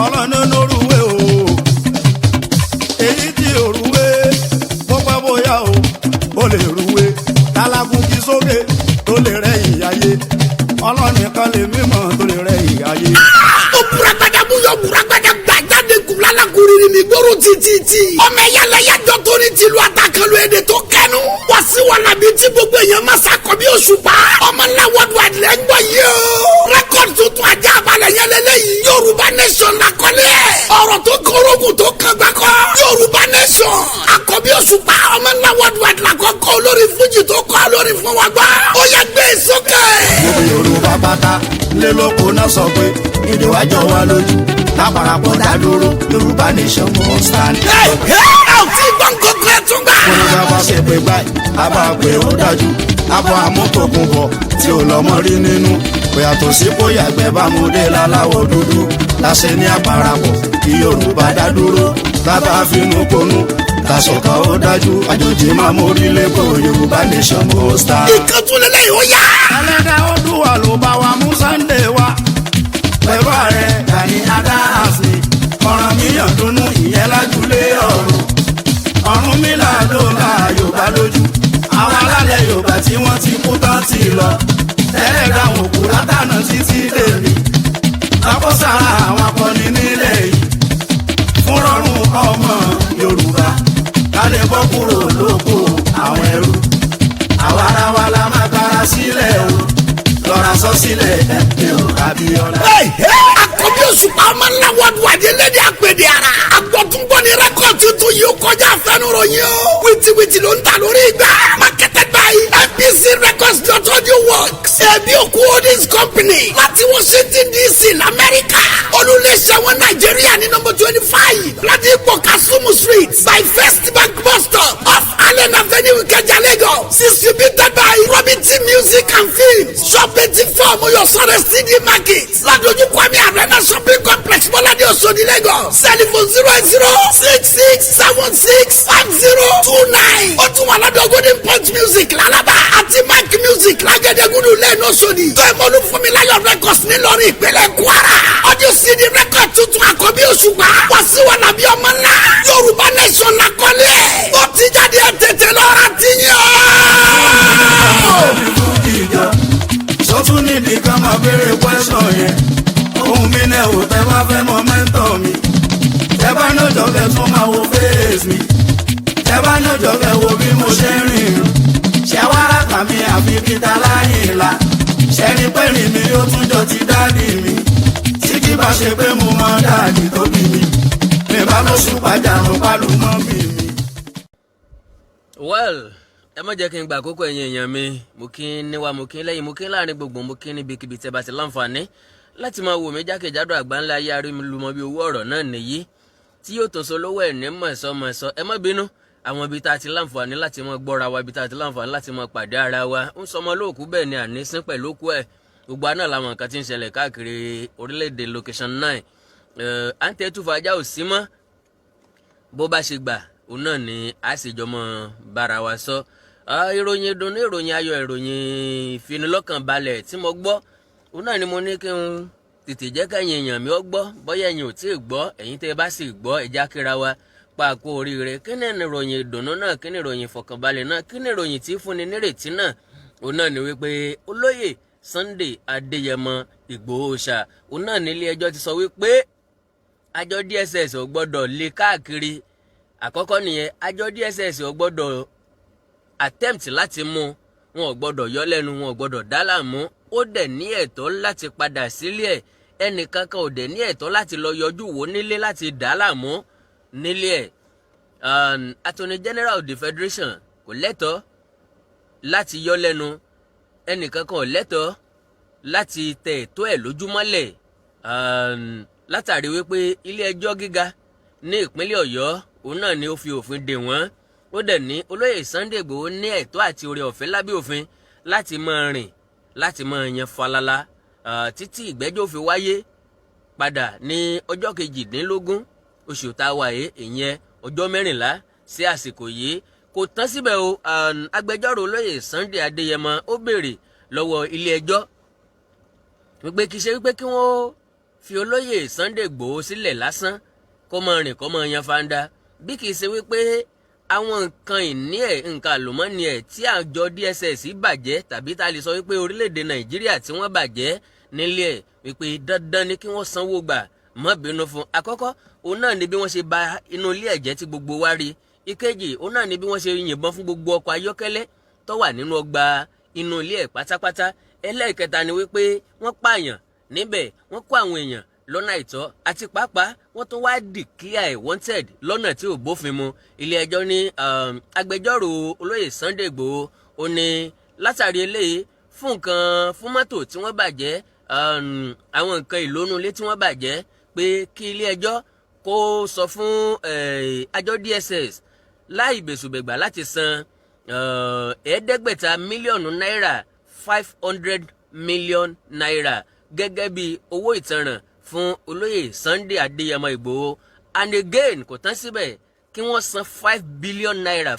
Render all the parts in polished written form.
ọlọ́nà lórúwé o èyí tí òrùwé bó pẹ́ bóyá o lè rúwé tálákùn kí sókè tó lè rẹ́yìn ayé ọlọ́nìkan lè mímọ́ tó lè rẹ́yìn ayé. ó buragbada mú yọ buragbada gbàjáde kùlálà kúrìrì mi gbóró títí. ọmọ ẹ̀yà yàjọ tó ní tìlú àtàkànlò èdè tó kẹnu. wá sí wọn làbí tí gbogbo èèyàn máa sàkọ bí òṣùpá. ọmọ ńlá wọ́dù àdìrẹ́ ń gbọ́ yìí o. rẹ́kọ̀dì tuntun ajá balẹ̀ yẹn lélẹ́yìí. Yorùbá nation lakọ́lé ẹ̀. ọ̀rọ̀ tó kọ́rọ́gùn tó kàn gbàkọ́. Yorùbá nation. àkọ́bí òṣùpá ọmọ ńlá wọ́dù àdìrẹ́ kọ́kọ́ olórí fújì tó kọ́ olórí fún wa gbá. ó yẹ gbé sókè. gbogbo Yorùbá pátá lé lóko náà sọ pé èdè wa jọ wá lójú lápárapọ̀ dá dúró Yorùbá nation must stand. ọtí gbọ̀ngàn ẹ̀ tún gbà. kóńgá bá ṣe pé báyìí a bá pé ó dájú abọ́ amútòkùn bọ̀ tí ò lọ́mọ rí nínú kò yàtọ̀ sí bóyá ẹgbẹ́ bá mú dé láláwọ̀ dúdú láṣẹ ní àparapọ̀ kí Yorùbá dá dúró bàbá finú konú tàṣọkà ó dájú àjòjì máa mórí lẹ́kọ̀ọ́ Yorùbá nation must stand. ìkàtúndínlẹ̀ yóò yá. ẹlẹ́dẹ̀ Oòduà ló bá wa mú Sunday wá pẹ̀lú ààrẹ Gani Adams ni ọ̀ràn míyàn dúnú ìyẹn lájúlé ọ̀run mílà ló la Yorùbá lójú àwọn alálẹ̀ Yorùbá tí wọ́n ti kú tán ti lọ tẹ́lẹ̀ dáhùn òkú látànà títí lèmi lápọ́sára àwọn akọni nílẹ̀ yìí fún rọrùn ọmọ Yorùbá ká lè bọ́ kúrò lóko àwọn ẹrú àwa ara wa la máa gbára sílẹ̀ o lọ́ra sọ sílẹ̀ ẹ̀ ò Abíọ́lá. àkọ́bí òṣùpá ọmọ ńlá wọ́dù àdélédé àpèdè ara. àgbọ̀túngbọ̀ ni rẹ́kọ̀dì tuntun yìí ó kọjá àfẹnuròyìn o. wìtìwìtì ló ń ta lórí ìgbà. marketed by MPC Records audio works. ẹbí òkú holdings company láti Washington DC lamẹ́ríkà. olùléṣẹ́ wọn Nàìjíríà ní nọ́mbà 25 Ladipo Kasumu street by First Bank bus stop off Allen Avenue Ìkẹjà Lagos. distributed by Robin T Music and Films. shop 84 Moyosore CD Market. Ladoju Kwame Arena Shopping Complex Bolade Oshodi Lagos. Telephone 08066765029. ó tún wà lọ́dọ̀ Golden Point Music Lálàbà àti Mike Music Lágẹ̀dẹ̀gúdù lẹ́nu Oṣòdì. Tọ́ẹ̀mọ́lú Fúnmiláyọ̀ Records nílọrin ìpínlẹ̀ Kwara. Audio CD record tuntun àkọ́bí òṣùpá. wá sí wọn nàbí ọmọ ńlá. Yorùbá nation lakọ́lé ẹ̀. ó ti jáde ẹ̀ tètè lọ́ra ti yàn. sọ́tún níbi kan máa béèrè pẹ́sọ̀ yẹn ohun mi náà ò tẹ́ bá fẹ́ mọ mẹ́ńtọ̀ mi tẹ́ bá lọ́jọ́ kẹ́ tún máa wo fèsì mi tẹ́ bá lọ́jọ́ kẹ́ wo bí mo ṣe ń rìn ṣẹ́ wá rákà mi àfi kíta láyìn la ṣẹ́ni pẹ́rì mi ó tún jọ ti dáàdì mi tí kì bá ṣe pé mo mọ dáàdì tó bí mi mi bá lóṣù pàjáwò pálùmọ́ bí mi. well ẹ má jẹ́ kí n gba àkókò ẹ̀yin èèyàn mi mo kí n níwá mo kí n lẹ́yìn mo kí n láàrin gbogbo mo kí n níbikíbi tẹ́ bá ti láǹfààní láti máa wò mí jákèjádò àgbáńlá ayé arímúlùmọ́ bí owó ọ̀rọ̀ náà nìyí tí yóò tó so lówó ẹ̀ ní mọ̀ọ́sọ́ ẹ má bínú àwọn ibi tá a ti láǹfààní láti máa gbọ́ra wa ibi tá a ti láǹfààní láti máa pàdé ara wa ń sọmọ lóòkú bẹ́ẹ̀ ni ànísín pẹ̀lú òkú ẹ̀ gbogbo àná làwọn nǹkan ti ń ṣẹlẹ̀ káàkiri orílẹ̀-èdè location 9 à ń tẹ́tù fàájà ò sí mọ́ bó bá ṣe gbà òun náà ni a sì jọ mọ́ bára wa sọ. ìròyìn ìdùnnú ìròyìn ayọ̀ ìròyìn ìfinilọ́kànbalẹ̀ tí mo gbọ́ òun náà ni mo ní kí n tètè jẹ́ kẹ́yìn èèyàn mi ó gbọ́ bóyá ẹ̀yin ò tí ì gbọ́ ẹ̀yin tẹ́ ẹ bá sì gbọ́ ẹ̀já kíra wa pàkó oríire kí ni ìròyìn ìdùnnú náà kí ni ìròyìn ìfọ̀kànbalẹ̀ náà kí ni ìròyìn tí fúnni nírètí náà òun náà ni wípé olóyè Sunday Adéyẹmọ Ìgbòho ṣá òun náà nílé ẹjọ́ ti sọ wípé àjọ DSS ò gbọ́dọ̀ lé káàkiri àkọ́kọ́ nìyẹn àjọ DSS ò gbọ́dọ̀ attempt láti mú wọn ò gbọ́dọ̀ yọ lẹ́nu wọn ò gbọ́dọ̀ dá láàmú ó dẹ̀ ní ẹ̀tọ́ láti padà sílé ẹ̀ ẹnìkankan ò dẹ̀ ní ẹ̀tọ́ láti lọ yọjú wò nílé láti dá láàmú nílé ẹ̀ Attorney General of the Federation kò lẹ́tọ̀ọ́ láti yọ lẹ́nu ẹnìkankan ò lẹ́tọ̀ọ́ láti tẹ ẹ̀tọ́ ẹ̀ lójúmọ́lẹ̀ látàrí wípé ilé ẹjọ́ gíga ní ìpínlẹ̀ Ọ̀yọ́ òun náà ni ó fi òfin dè wọ́n ó dẹ̀ ní olóyè Sunday Igboho ní ẹ̀tọ́ àti oore ọ̀fẹ́ lábẹ́ òfin láti máa rìn láti máa yan falala títí ìgbẹ́jọ́ fi wáyé padà ní ọjọ́ 18 oṣù tá a wà yìí ìyẹn ọjọ́ 14 sí àsìkò yìí kò tán síbẹ̀ o agbẹjọ́rò olóyè Sunday Adéyẹmọ ó béèrè lọ́wọ́ ilé ẹjọ́ wípé kì í ṣe wípé kí wọ́n fi olóyè Sunday Igboho sílẹ̀ lásán kó máa rìn kó máa yan fanda bí kìí ṣe wípé àwọn nǹkan ìní ẹ̀ nǹkan àlùmọ́ọ́nì ẹ̀ tí àjọ DSS bàjẹ́ tàbí tá a lè sọ wípé orílẹ̀-èdè Nàìjíríà tí wọ́n bàjẹ́ nílé ẹ̀ wípé dandan ni kí wọ́n sanwó gbà má bínú fún. Àkọ́kọ́ òun náà ni bí wọ́n ṣe ba inú ilé ẹ̀jẹ̀ tí gbogbo wa rí. Ìkejì òun náà ni bí wọ́n ṣe yìnbọn fún gbogbo ọkọ̀ ayọ́kẹ́lẹ́ tó wà nínú ọgbà inú ilé ẹ̀ pátápátá. Ẹlẹ́ẹ̀kẹta ni wípé wọ́n pààyàn níbẹ̀ wọ́n kó àwọn èèyàn lọ́nà àìtọ́ àti pàápàá wọ́n tún wá declare wanted lọ́nà tí ò bófin mu. Ilé ẹjọ́ ní agbẹjọ́rò olóyè Sunday Igboho ó ní látàrí eléyìí fún mọ́tò tí wọ́n bàjẹ́ àwọn nǹkan ìlónú ilé tí wọ́n bàjẹ́ pé kí ilé ẹjọ́ kó sọ fún àjọ DSS láì bẹ̀sùbẹ̀gbà láti san ẹ̀ẹ́dẹ́gbẹ̀ta mílíọ̀nù náírà 500 million naira gẹ́gẹ́ bí owó ìtanràn fún olóyè Sunday Adéyẹmọ Igboho. And again kò tán síbẹ̀ kí wọ́n san 5 billion naira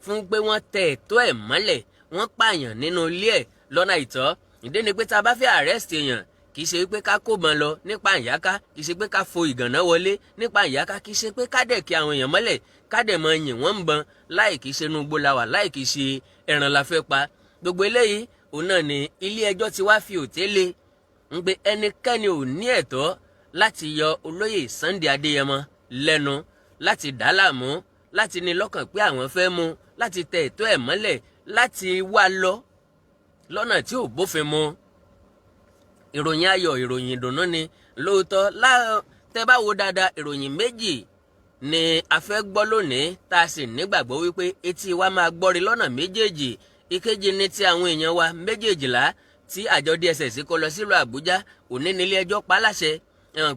fún pé wọ́n tẹ ẹ̀tọ́ ẹ̀ mọ́lẹ̀ wọ́n pààyàn nínú ilé ẹ̀ lọ́nà àìtọ́. Ìdí ni pé tá a bá fẹ́ arrest èèyàn kì í ṣe pé ká kó bọn lọ nípa ìyáká kì í ṣe pé ká fo ìgànná wọlé nípa ìyáká kì í ṣe pé ká dẹ̀ kí àwọn èèyàn mọ́lẹ̀ ká dẹ̀ mọ yìn wọ́n ń bọn láì kì í ṣe inú igbó la wà láì kì í ṣe ẹran la fẹ́ pa. Gbogbo eléyìí òun náà ni ilé ẹjọ́ ti wá fi òtélé ń pé ẹnikẹ́ni ò ní ẹ̀tọ́ láti yọ olóyè Sunday Adéyẹmọ lẹ́nu láti dá láàmú láti ní lọ́kàn pé àwọn fẹ́ mú láti tẹ ẹ̀tọ́ ẹ̀ mọ́lẹ̀ láti wá lọ lọ́nà tí ò bófin mu. Ìròyìn ayọ̀ ìròyìn ìdùnnú ni lóòótọ́ tẹ́ bá wo dáadáa ìròyìn méjì ni a fẹ́ gbọ́ lónìí tá a sì nígbàgbọ́ wípé etí wa máa gbọ́rí lọ́nà méjèèjì. Ìkejì ni ti àwọn èèyàn wa méjèèjìlá tí àjọ DSS kó lọ sílùú Àbújá òní nílé ẹjọ́ pa láṣẹ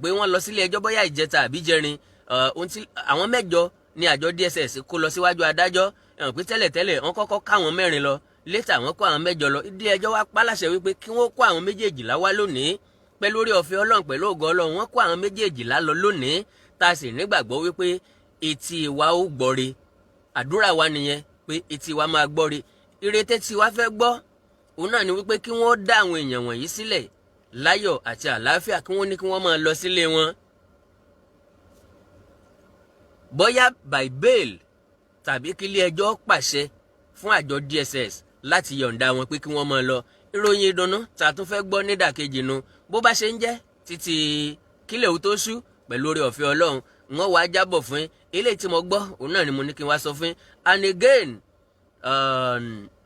pé wọ́n lọ sílé ẹjọ́ bóyá ìjẹta àbí jẹrin àwọn 8 ni àjọ DSS kó lọ síwájú adájọ́ pé tẹ́lẹ̀tẹ́lẹ̀ wọ́n kọ́kọ́ káwọn 4 lọ létà wọ́n kó àwọn 8 lọ. Ilé ẹjọ́ wá pa láṣẹ wípé kí wọ́n kó àwọn méjèèjìlá wá lónìí pẹ̀lú orí ọ̀fẹ́ Ọlọ́run pẹ̀lú ògo Ọlọ́run wọ́n kó àwọn méjèèjìlá lọ lónìí tá a sì nígbàgbọ́ wípé etí wa ó gbọ́re. Àdúrà wa nìyẹn pé etí wa máa gbọ́re. Ìrètí tí wa fẹ́ gbọ́ òun náà ni wípé kí wọ́n dá àwọn èèyàn wọ̀nyí sílẹ̀ láyọ̀ àti àlàáfíà kí wọ́n ní kí wọ́n máa lọ sílé wọn. Bóyá by bail tàbí kí ilé ẹjọ́ pàṣẹ fún àjọ DSS láti yọ̀ǹda wọn pé kí wọ́n máa lọ. Ìròyìn ìdùnnú tá a tún fẹ́ gbọ́ nídàkejì nu bó bá ṣe ń jẹ́ títí kílẹ̀ ò tó ṣú pẹ̀lú oore ọ̀fẹ́ Ọlọ́run wọ́n wá jábọ̀ fún eléyìí tí mo gbọ́ òun náà ni mo ní kí n wá sọ fún. And again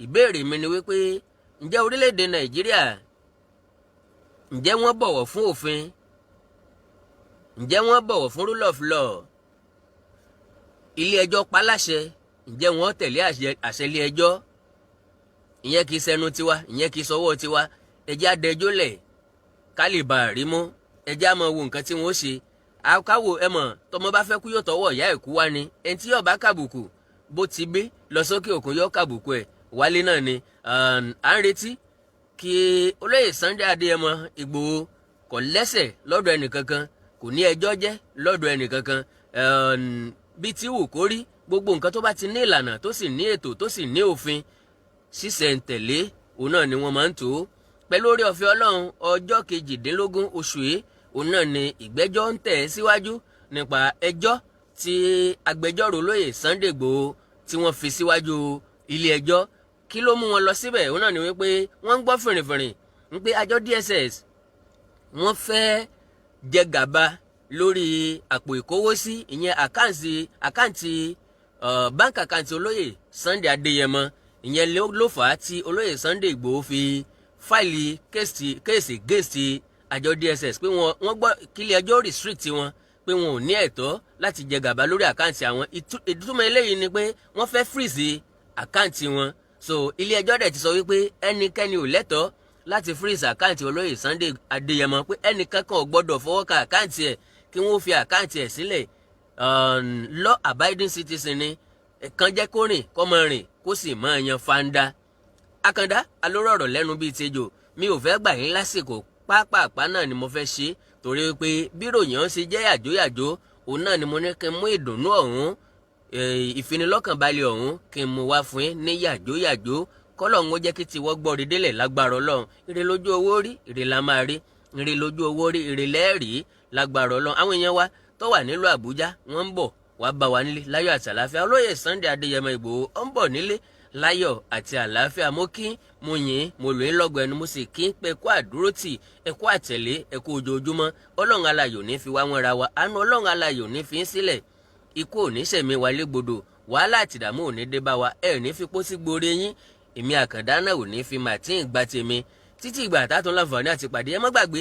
ìbéèrè mi ni wípé ǹjẹ́ orílẹ̀-èdè Nàìjíríà ǹjẹ́ wọ́n bọ̀wọ̀ fún òfin? Ǹjẹ́ wọ́n bọ̀wọ̀ fún rule of law? Ilé ẹjọ́ paláṣẹ ǹjẹ́ wọ́n tẹ̀lé àṣẹ ilé ẹjọ́? Ìyẹn kì í ṣẹnu tiwa, ìyẹn kì í sọwọ́ tiwa. Ẹjẹ́ adẹjọ́ lẹ̀ ká lè bá rí mú. Ẹjẹ́ á mọ wo nǹkan tí wọ́n ṣe. Àkáwò ẹ mọ̀ tọmọ bá fẹ́ kú yóò tọwọ́ ìyá ẹ̀ kú wá ni. Ẹni tí yóò bá kàbùkù bó ti gbé lọ sókè òkun yóò kàbùkù ẹ̀ wálé náà ni. À ń retí kí olóyè Sunday Adéyẹmọ Igboho kò lẹ́sẹ̀ lọ́dọ̀ ẹnìkankan kò ní ẹjọ́ jẹ́ lọ́dọ̀ ẹnìkankan. Bí tí wù kó rí gbogbo nǹkan tó bá ti ní ìlànà tó sì ní ètò tó sì ní òfin ṣísẹ̀ntẹ̀lé òun náà ni wọ́n máa ń tò ó. Pẹ̀lú oore ọ̀fẹ́ Ọlọ́run ọjọ́ 18 oṣù yìí òun náà ni ìgbẹ́jọ́ ń tẹ̀ síwájú nípa ẹjọ́ tí agbẹjọ́rò olóyè Sunday Igboho tí wọ́n fi síwájú ilé ẹjọ́. Kí ló mú wọn lọ síbẹ̀ òun náà ni wípé wọ́n ń gbọ́ fìrìfìrì wípé àjọ DSS wọ́n fẹ́ jẹ gàba lórí àpò ìkówósí ìyẹn àkáǹtì báńkì àkáǹtì olóyè Sunday Adéyẹmọ. Ìyẹn ló fà á tí olóyè Sunday Igboho fi fáìlì kéèsì gẹ̀ẹ́sì àjọ DSS pé wọ́n gbọ́ kílé ẹjọ́ restrict wọn pé wọn ò ní ẹ̀tọ́ láti jẹ gàba lórí àkáǹtì àwọn. Ìtumọ̀ eléyìí ni pé wọ́n fẹ́ freeze àkáǹtì wọn. So ilé ẹjọ́ dẹ̀ ti sọ wípé ẹnikẹ́ni ò lẹ́tọ̀ọ́ láti freeze àkáǹtì olóyè Sunday Adéyẹmọ pé ẹnìkankan ò gbọ́dọ̀ fọwọ́ ka àkáǹtì ẹ̀ kí wọ́n fi àkáǹtì ẹ̀ sílẹ̀. Law abiding citizen ni kan jẹ́ kó rìn kó máa rìn kó sì máa yan fanda. Àkàndá alóró ọ̀rọ̀ lẹ́nu bíi tejò mi ò fẹ́ gbà yín lásìkò pápápá náà ni mo fẹ́ ṣe torí pé bí ròyìn ọ̀hún ṣe jẹ́ yàjóyàjó òun náà ni mo ní kí n mú ìdùnnú ọ̀hún ìfinilọ́kànbalẹ̀ ọ̀hún kí n mú wá fún yín ní yàjóyàjó kọ́lọ́hún ó jẹ́ kí tiwọ́ gbọ́ rí délẹ̀ lágbára Ọlọ́run. Ire lójú owó rí ire la máa rí. ire lójú owó rí ire lẹ́ẹ̀rí lágbára Ọlọ́run. Àwọn èèyàn wa tó wà nílùú Àbújá wọ́n ń bọ̀ wá bá wa nílé láyọ̀ àti àlàáfíà. Olóyè Sunday Adéyẹmọ Ìgbòho ó ń bọ̀ nílé láyọ̀ àti àlàáfíà. Mo kí mo yìn mo lò ń lọ́gọ̀ ẹnu mo sì kí pé kó àdúrótì ẹ kó àtẹ̀lé ẹ kó ojoojúmọ́. Ọlọ́run aláyọ̀ ní fi wá wọn ra wa, àánú Ọlọ́run aláyọ̀ ní fi ń sílẹ̀, ikú ò ní sẹ̀mí wa légbodò, wàhálà àtìdààmú ò ní dé bá wa, ẹ ò ní fi pósí gborí yín, èmi Àkàndá náà ò ní fi màtín gba tèmi. Títí ìgbà tátún láǹfààní àti pàdé, ẹ má gbàgbé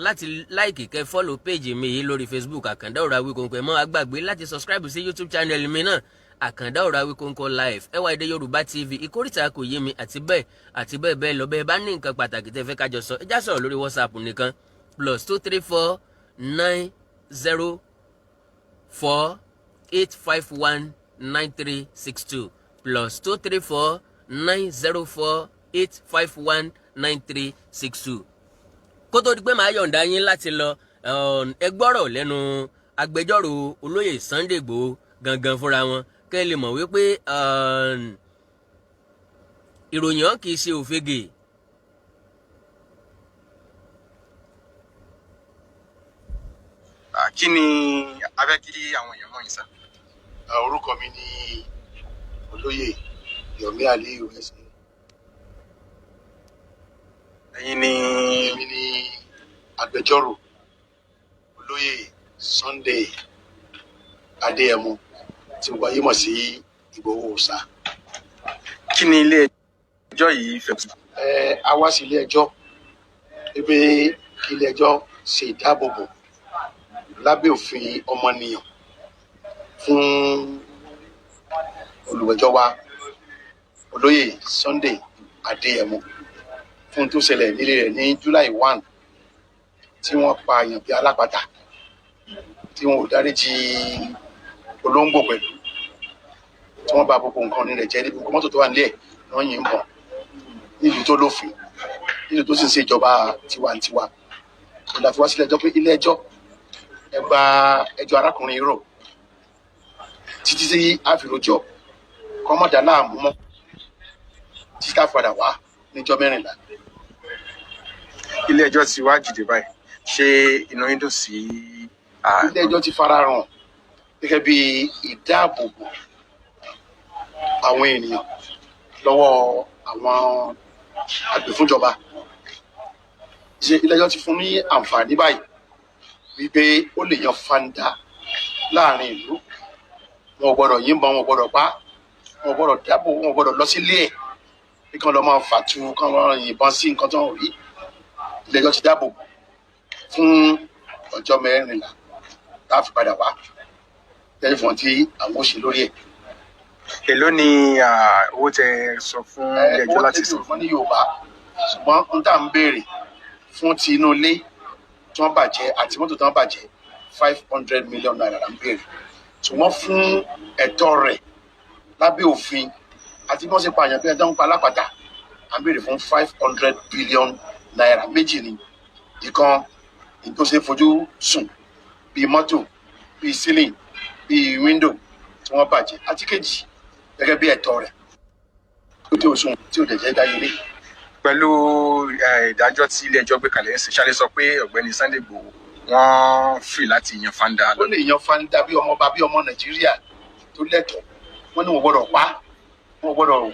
láti láìkì kẹ́ fọ́lọ̀ péjì mi yìí lórí Facebook Àkàndá Ọ̀rọ̀ Awikonko. ẹ má gbàgbé láti subscribe sí YouTube channel mi náà Àkàndá Ọ̀rọ̀ Awikonko live, ẹwà èdè Yorùbá TV, ìkórìtà kò yé mi àti bẹ́ẹ̀ bẹ́ẹ̀ lọ. Bẹ́ẹ̀ bá ní nǹkan pàtàkì tẹ́ fẹ́ kájọ sọ, ẹ já sọ̀rọ̀ lórí WhatsApp nìkan +234 904 851 9362 +234 904 851 9362. Kó tó di pé màá yọ̀ǹda yín láti lọ, ẹ gbọ́rọ̀ lẹ́nu agbẹjọ́rò olóyè Sunday Igboho gangan fúnra wọn kẹ́ ẹ lè mọ̀ wípé ìròyìn kì í ṣe òfegè. Kí ni a fẹ́ kí àwọn èèyàn mọ̀ yín sá? Orúkọ mi ni olóyè Yomi Aliyu ẹsẹ. Ẹ̀yin ni Èmi ni agbẹjọ́rò olóyè Sunday Adéyẹmọ tí wáyé mọ̀ sí Ìgbòho Òòṣà. kí ni ilé ẹjọ́ yìí fẹ́? A wá sí ilé ẹjọ́ pé kí ilé ẹjọ́ ṣe ìdáàbòbò lábẹ́ òfin ọmọnìyàn fún olùgbẹ́jọ́ wa olóyè Sunday Adéyẹmọ fún tó ṣẹlẹ̀ nílé rẹ̀ ní July 1 tí wọ́n pa èèyàn bíi alápatà tí wọn ò dáríjì olóńgbò pẹ̀lú tí wọ́n bà gbogbo nǹkan ní rẹ̀ jẹ́ níbi mọ́tò tó wà nílẹ̀ wọ́n yìn bọ̀ nílùú tó lófin nílùú tó sì ń ṣe ìjọba tiwantiwa. ìlà fi wá sílẹ̀ ẹjọ́ pé ilé ẹjọ́ ẹ gba ẹjọ́ arákùnrin rò títí tí a fi rojọ́ kọ́mọ́dà láàmú mọ́ títí ká padà wá níjọ́ 14. Ilé ẹjọ́ ti wá jìde báyìí, ṣé inú yín dùn sí? Ilé ẹjọ́ ti fara hàn gẹ́gẹ́ bí ìdáàbòbò àwọn ènìyàn lọ́wọ́ àwọn agbèfúnjọba. Ilé ẹjọ́ ti fún ní àǹfààní báyìí wípé ó lè yan fanda láàrin ìlú. Wọn ò gbọdọ̀ yìnbọn, wọn ò gbọdọ̀ pa, wọn ò gbọdọ̀ dáàbò, wọn ò gbọdọ̀ lọ sílé ẹ̀ bí kán lọ máa fàtú kán lọ yìnbọn sí nǹkan tó ń rí. Ilé ẹjọ́ ti dáàbò fún ọjọ́ 14 tá a fi padà wá lẹ́yìn fún tí àwọn ò ṣe lórí ẹ̀. Èló ni owó tẹ sọ fún ilé ẹjọ́ láti san? Owó tẹ fún ní Yorùbá, ṣùgbọ́n n tá ń béèrè fún ti inú ilé tí wọ́n bàjẹ́ àti mọ́tò tí wọ́n bàjẹ́ 500 million naira là ń béèrè. Ṣùgbọ́n fún ẹ̀tọ́ rẹ̀ lábẹ́ òfin àti bí wọ́n ṣe pa àyàn bí ẹjọ́ ń pa alápàtà à ń béèrè fún 500 billion naira. Méjì ni, ìkan tó ṣe fojú sùn bíi mọ́tò bíi ceiling bíi window tí wọ́n bàjẹ́, àti kejì gẹ́gẹ́ bí ẹ̀tọ́ rẹ̀ tí ó sùn tí ò dẹ̀ jẹ́ dáyé lé. Pẹ̀lú ìdájọ́ tí ilé ẹjọ́ gbé kalẹ̀ ń ṣe, ṣálẹ̀ sọ pé ọ̀gbẹ́ni Sunday Igboho wọ́n free láti yan fanda. Ó lè yan fanda bí ọmọọba bí ọmọ Nàìjíríà tó lẹ́tọ̀ọ́. Wọ́n ní wọn gbọ́dọ̀ pa, wọn gbọ́dọ̀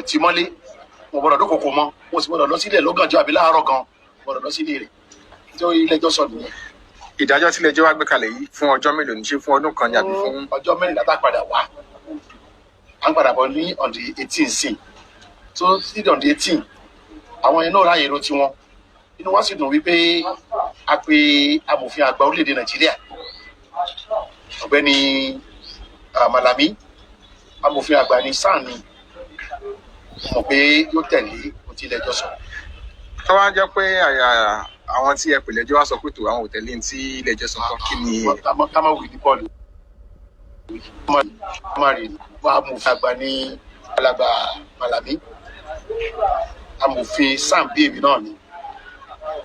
tì mọ́lé, wọn gbọ́dọ̀ dókòkò mọ́, wọn sì gbọ́dọ̀ lọ sílẹ̀ lọ́gànjọ́ àbí láàárọ̀ gan, gbọ́dọ̀ lọ sílé rẹ̀ tí ilé ẹjọ́ sọ nìyẹn. Ìdájọ́ tí ilé ẹjọ́ wá gbé kalẹ̀ yìí fún ọjọ́ mélòó ní? Ṣé fún ọdún kan ni àbí fún ọjọ́ 14 tá a padà wá? À ń padà bọ̀ ní on the 18 sí, so sí on the 18 àwọn yẹn náà ráyè ro tiwọn. Inú wa sì dùn wípé a pe amòfin àgbà orílẹ̀-èdè Nàìjíríà ọ̀gbẹ́ni Malami, amòfin àgbà ní sáà ni mọ̀ pé yóò tẹ̀lé ohun tí ilé ẹjọ́ sọ. tó wá jẹ́ pé àwọn tí ẹ pè lẹ́jọ́ wá sọ pé tó àwọn òtẹ́lẹ̀ tí ilé ẹjọ́ sọ tán, kí ni? ká má wí ní bọ́ọ̀lù má rí wá amòfin àgbà ní alàgbà Malami, amòfin sáà bí èmi náà ni.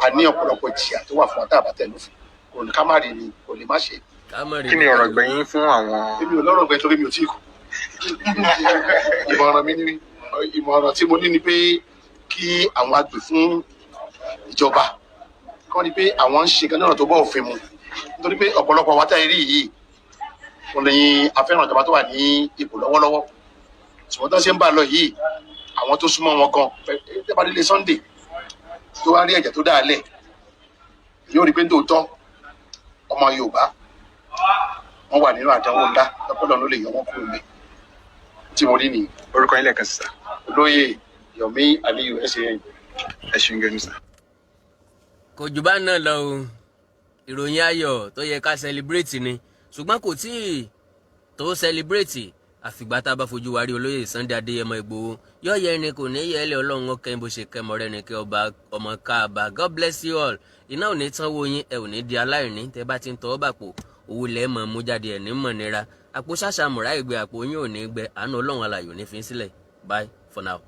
A ní ọ̀pọ̀lọpọ̀ ìjìyà tó wà fún wa tá a bá tẹ̀lé òfin. Kò ní ká má rí ni, kò lè má ṣe. Kí ni ọ̀rọ̀ gbẹ̀yìn fún àwọn? Èmi ò lọ́rọ̀ gbẹ̀yìn torí mi ò tí ì kú. Ìmọ̀ràn tí mo ní ni pé kí àwọn agbè fún ìjọba kọ́ ni pé àwọn ń ṣe kan náà tó bọ́ òfin mu nítorí pé ọ̀pọ̀lọpọ̀ wa táyé rí yìí wọn lè afẹ́ràn ìjọba tó wà ní ipò lọ́wọ́lọ́wọ́ ṣùgbọ́n tó ṣe ń bá lọ yìí àwọn tó súnmọ́ wọn gan tẹ́ bá délé Sunday tó wá rí ẹ̀jẹ̀ tó dáa lẹ̀ yóò rí pé tòótọ́ ọmọ Yorùbá wọn wà nínú àdánwò ńlá lọ́pọ̀lọpọ̀ ló lè yọ wọn kúrò lẹ̀ tí mo rí nìyí. orúkọ yín lẹ́ẹ̀kan sísá. Olóyè Yomi Aliyu SAN. ẹ ṣeun gẹ́gẹ́ sísá. kò jù bá náà lọ o ìròyìn ayọ̀ tó yẹ ká celebrate ni ṣùgbọ́n kò tí ì tó celebrate àfìgbà tá a bá fojú wa rí olóyè Sunday Adéyẹmọ Ìgbòho yóò yẹ ẹni kò ní yẹ ẹ lé Ọlọ́run ọkẹ́ bó ṣe kẹ́mọ rẹ ní kí ọba ọmọ káàbà God bless you all. Iná ò ní tán wo yín ẹ ò ní di aláìní tẹ bá ti ń tọwọ́ bàpò owó lẹ́ẹ̀ mọ̀ mú jáde ẹ̀ ní mọ̀ nira àpò ṣàṣà mùrá ìgbẹ́ àpò yín ò ní gbẹ àánú Ọlọ́run alààyè ò ní fi sílẹ̀ bye for now.